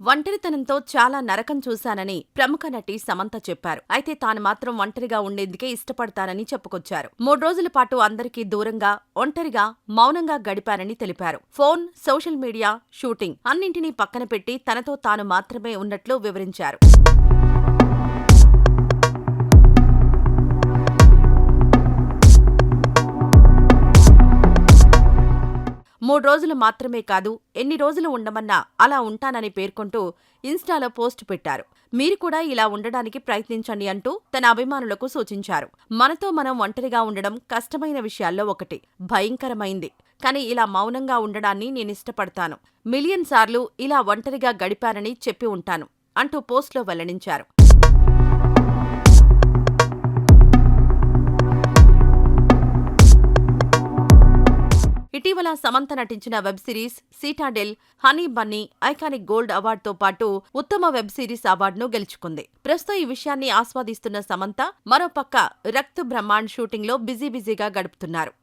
ఒంటరితనంతో చాలా నరకం చూశానని ప్రముఖ నటి సమంత చెప్పారు. అయితే తాను మాత్రం ఒంటరిగా ఉండేందుకే ఇష్టపడతానని చెప్పుకొచ్చారు. 3 రోజుల పాటు అందరికీ దూరంగా, ఒంటరిగా, మౌనంగా గడిపానని తెలిపారు. ఫోన్, సోషల్ మీడియా, షూటింగ్ అన్నింటినీ పక్కన పెట్టి తనతో తాను మాత్రమే ఉన్నట్లు వివరించారు. 3 రోజులు మాత్రమే కాదు, ఎన్ని రోజులు ఉండమన్నా అలా ఉంటానని పేర్కొంటూ ఇన్స్టాలో పోస్ట్ పెట్టారు. మీరు కూడా ఇలా ఉండడానికి ప్రయత్నించండి అంటూ తన అభిమానులకు సూచించారు. మనతో మనం ఒంటరిగా ఉండడం కష్టమైన విషయాల్లో ఒకటి, భయంకరమైంది. కానీ ఇలా మౌనంగా ఉండడాన్ని నేనిష్టపడతాను. మిలియన్ సార్లు ఇలా ఒంటరిగా గడిపానని చెప్పి ఉంటాను అంటూ పోస్ట్లో వెల్లడించారు. ఇటీవల సమంత నటించిన web series Citadel, Honey Bunny iconic gold అవార్డుతో పాటు ఉత్తమ వెబ్ సిరీస్ అవార్డును గెలుచుకుంది. ప్రస్తుతం ఈ విషయాన్ని ఆస్వాదిస్తున్న సమంత మరోపక్క రక్త్ బ్రహ్మాండ్ షూటింగ్లో బిజీగా గడుపుతున్నారు.